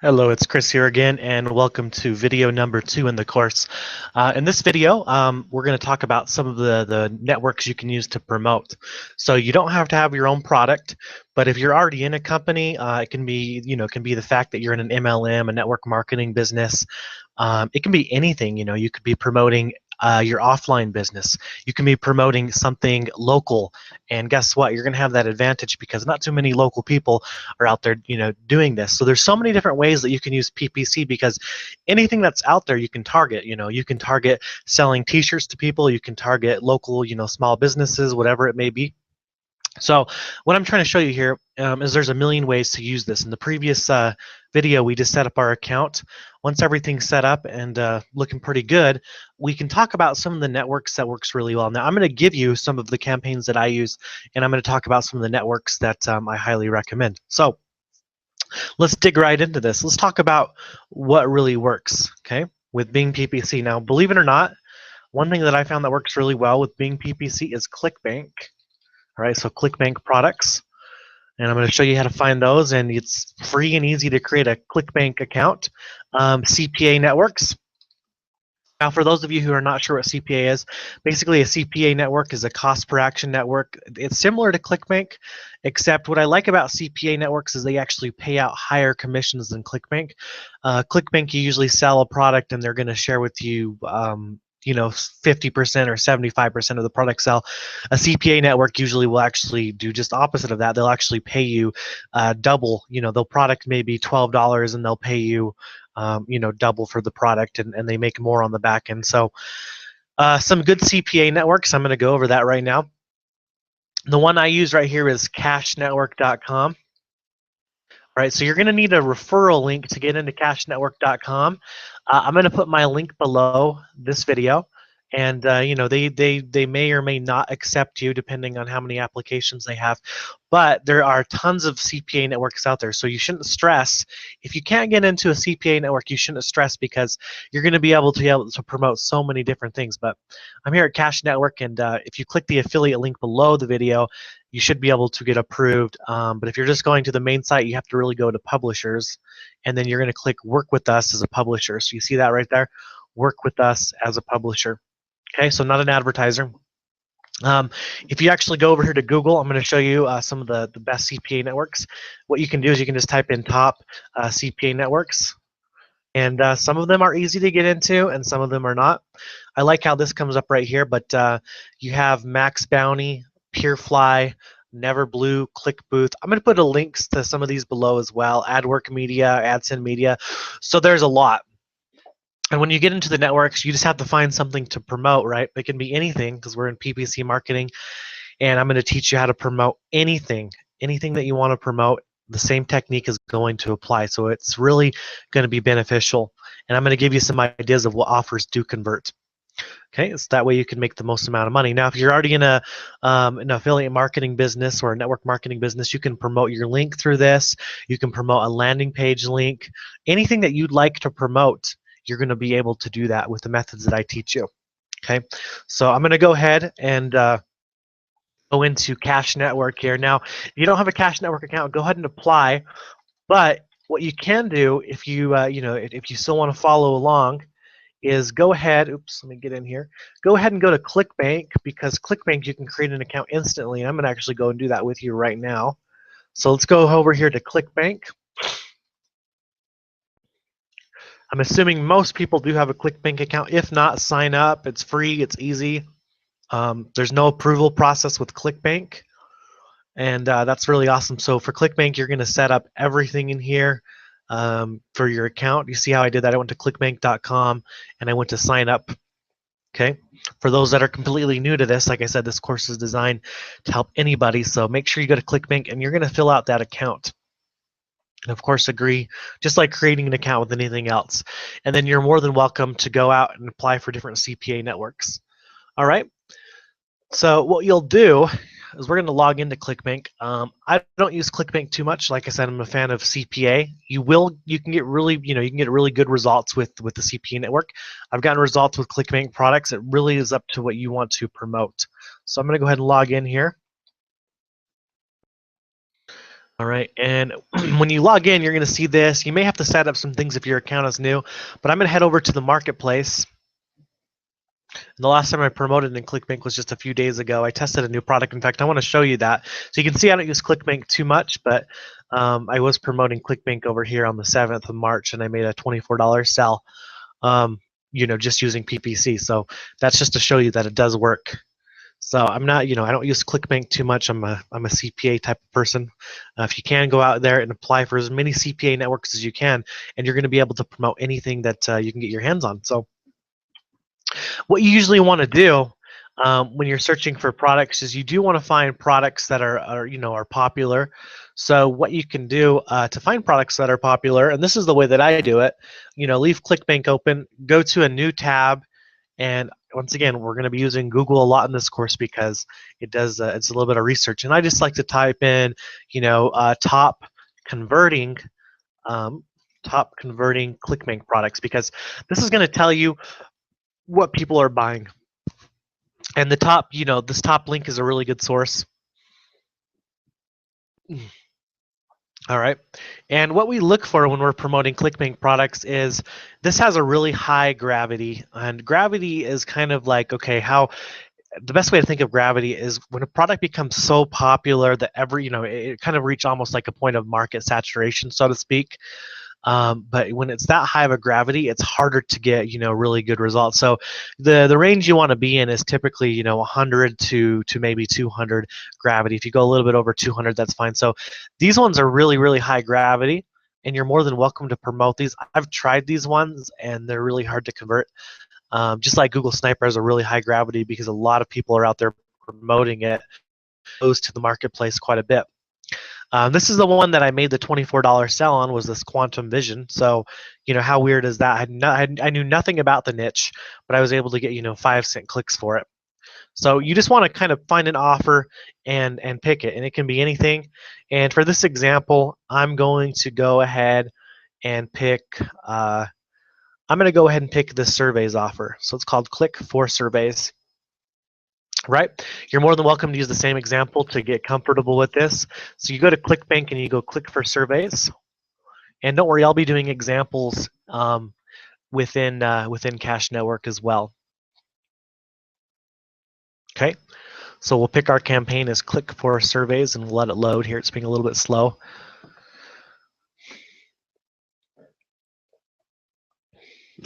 Hello, it's Chris here again, and welcome to video number 2 in the course. In this video, we're going to talk about some of the networks you can use to promote. So you don't have to have your own product, but if you're already in a company, it can be, it can be the fact that you're in an MLM, a network marketing business. It can be anything. You could be promoting your offline business. You can be promoting something local, and guess what? You're going to have that advantage because not too many local people are out there, doing this. So there's so many different ways that you can use PPC because anything that's out there you can target. You can target selling T-shirts to people. You can target local, small businesses, whatever it may be. So what I'm trying to show you here is there's a million ways to use this. In the previous video, we just set up our account. Once everything's set up and looking pretty good, we can talk about some of the networks that works really well. Now, I'm going to give you some of the campaigns that I use, and I'm going to talk about some of the networks that I highly recommend. So let's dig right into this. Let's talk about what really works, okay, with Bing PPC. Now, believe it or not, one thing that I found that works really well with Bing PPC is Clickbank. All right, so Clickbank products, and I'm going to show you how to find those, and it's free and easy to create a Clickbank account. CPA networks. Now, for those of you who are not sure what CPA is, basically a CPA network is a cost per action network. It's similar to Clickbank, except what I like about CPA networks is they actually pay out higher commissions than Clickbank. Clickbank, you usually sell a product and they're going to share with you 50% or 75% of the product sell. A CPA network usually will actually do just opposite of that. They'll actually pay you double. The product may be $12 and they'll pay you double for the product, and they make more on the back end. So some good CPA networks, I'm going to go over that right now. The one I use right here is cashnetwork.com. All right, so you're going to need a referral link to get into cashnetwork.com. I'm going to put my link below this video, and they may or may not accept you depending on how many applications they have. But there are tons of CPA networks out there, so you shouldn't stress. If you can't get into a CPA network, you shouldn't stress because you're going to be able to promote so many different things. But I'm here at Cash Network, and if you click the affiliate link below the video, you should be able to get approved. But if you're just going to the main site, you have to really go to publishers, and then you're going to click work with us as a publisher. So you see that right there, work with us as a publisher. Okay, so not an advertiser. If you actually go over here to Google, I'm going to show you some of the best CPA networks. What you can do is you can just type in top CPA networks, and some of them are easy to get into and some of them are not. I like how this comes up right here, but you have Max Bounty, Peerfly, Neverblue, ClickBooth. I'm going to put the links to some of these below as well. AdWork Media, AdSend Media. So there's a lot. And when you get into the networks, you just have to find something to promote, right? It can be anything because we're in PPC marketing, and I'm going to teach you how to promote anything that you want to promote. The same technique is going to apply, so it's really going to be beneficial. And I'm going to give you some ideas of what offers do convert. Okay, so that way you can make the most amount of money. Now, if you're already in an affiliate marketing business or a network marketing business, you can promote your link through this. You can promote a landing page link. Anything that you'd like to promote, you're going to be able to do that with the methods that I teach you. Okay, so I'm going to go ahead and go into Cash Network here. Now, if you don't have a Cash Network account, go ahead and apply. But what you can do if you if you still want to follow along is go ahead. Oops, let me get in here. Go ahead and go to Clickbank, because Clickbank you can create an account instantly. And I'm going to actually go and do that with you right now. So let's go over here to Clickbank. I'm assuming most people do have a Clickbank account. If not, sign up. It's free. It's easy. There's no approval process with Clickbank, and that's really awesome. So for Clickbank, you're going to set up everything in here for your account. You see how I did that? I went to clickbank.com and I went to sign up. Okay. For those that are completely new to this, like I said, this course is designed to help anybody. So make sure you go to Clickbank and you're going to fill out that account. And of course, agree, just like creating an account with anything else. And then you're more than welcome to go out and apply for different CPA networks. All right. So what you'll do is we're going to log into Clickbank. I don't use Clickbank too much. Like I said, I'm a fan of CPA. You can get really good results with the CPA network. I've gotten results with Clickbank products. It really is up to what you want to promote. So I'm going to go ahead and log in here. All right, and when you log in, you're going to see this. You may have to set up some things if your account is new, but I'm going to head over to the marketplace. And the last time I promoted in Clickbank was just a few days ago. I tested a new product. In fact, I want to show you that. So you can see I don't use Clickbank too much, but I was promoting Clickbank over here on the 7th of March, and I made a $24 sell, just using PPC. So that's just to show you that it does work. So I'm not, I don't use Clickbank too much. I'm a CPA type of person. If you can, go out there and apply for as many CPA networks as you can, and you're going to be able to promote anything that you can get your hands on. So what you usually want to do when you're searching for products is you do want to find products that are popular. So what you can do to find products that are popular, and this is the way that I do it, leave Clickbank open, go to a new tab, and once again, we're going to be using Google a lot in this course because it does it's a little bit of research. And I just like to type in, top converting Clickbank products, because this is going to tell you what people are buying. And this top link is a really good source. All right. And what we look for when we're promoting Clickbank products is this has a really high gravity. And gravity is kind of like, okay, the best way to think of gravity is when a product becomes so popular that it kind of reach almost like a point of market saturation, so to speak. But when it's that high of a gravity, it's harder to get really good results. So the range you want to be in is typically 100 to maybe 200 gravity. If you go a little bit over 200, that's fine. So these ones are really high gravity, and you're more than welcome to promote these. I've tried these ones, and they're really hard to convert. Just like Google Sniper has a really high gravity because a lot of people are out there promoting it, goes to the marketplace quite a bit. This is the one that I made the $24 sell on, was this quantum vision. So, how weird is that? I knew nothing about the niche, but I was able to get 5-cent clicks for it. So you just want to kind of find an offer and pick it, and it can be anything. And for this example, I'm going to go ahead and pick. I'm going to go ahead and pick this surveys offer. So it's called Click for Surveys. Right? You're more than welcome to use the same example to get comfortable with this. So you go to Clickbank and you go Click for Surveys. And don't worry, I'll be doing examples within Cash Network as well. Okay, so we'll pick our campaign as Click for Surveys and we'll let it load here. It's being a little bit slow.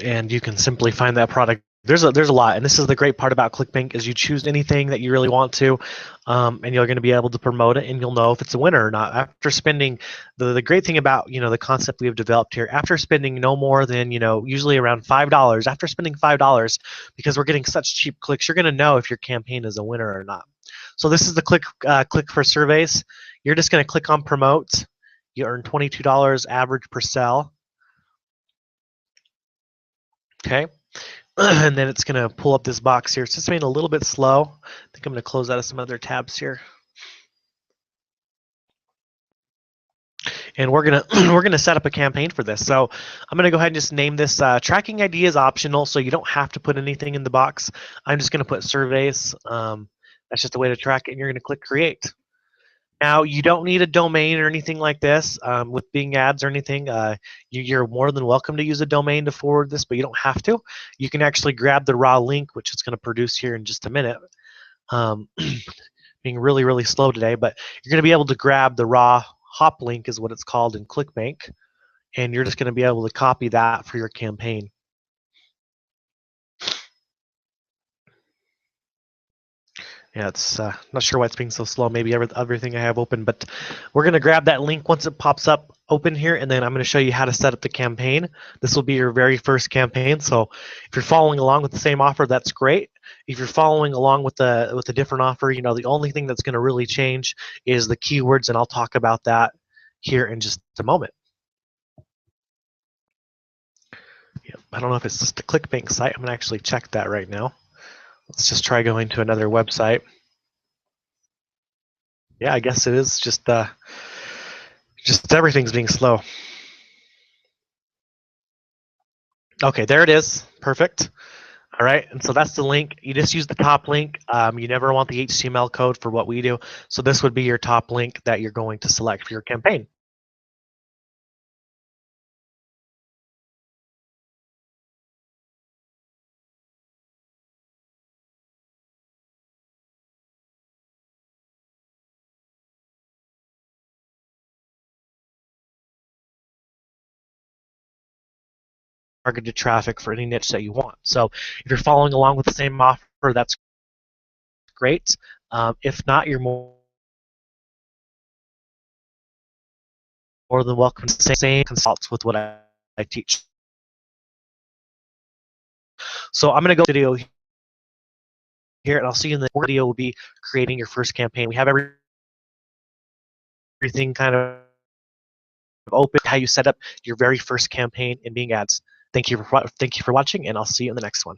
And you can simply find that product. There's a lot, and this is the great part about Clickbank is you choose anything that you really want to, and you're going to be able to promote it, and you'll know if it's a winner or not. After spending, the great thing about the concept we have developed here, after spending no more than usually around $5, after spending $5, because we're getting such cheap clicks, you're going to know if your campaign is a winner or not. So this is the Click for Surveys. You're just going to click on Promote. You earn $22 average per sell. Okay. And then it's going to pull up this box here. It's just being a little bit slow. I think I'm going to close out of some other tabs here. And we're gonna set up a campaign for this. So I'm gonna go ahead and just name this tracking ID is optional, so you don't have to put anything in the box. I'm just gonna put surveys. That's just a way to track it, and you're gonna click create. Now, you don't need a domain or anything like this with Bing ads or anything. You're more than welcome to use a domain to forward this, but you don't have to. You can actually grab the raw link, which it's going to produce here in just a minute. Being really slow today, but you're going to be able to grab the raw hop link is what it's called in Clickbank, and you're just going to be able to copy that for your campaign. Yeah, it's not sure why it's being so slow. Maybe everything I have open, but we're going to grab that link once it pops up open here, and then I'm going to show you how to set up the campaign. This will be your very first campaign, so if you're following along with the same offer, that's great. If you're following along with a different offer, the only thing that's going to really change is the keywords, and I'll talk about that here in just a moment. Yeah, I don't know if it's just the Clickbank site. I'm going to actually check that right now. Let's just try going to another website. Yeah, I guess it is just everything's being slow. Okay, there it is. Perfect. All right, and so that's the link. You just use the top link. You never want the HTML code for what we do. So this would be your top link that you're going to select for your campaign. Targeted traffic for any niche that you want. So if you're following along with the same offer, that's great. If not, you're more than welcome to say consult with what I teach. So I'm going to go to the video here, and I'll see you in the video. Will be creating your first campaign. We have everything kind of open, how you set up your very first campaign in Bing Ads. Thank you for watching, and I'll see you in the next one.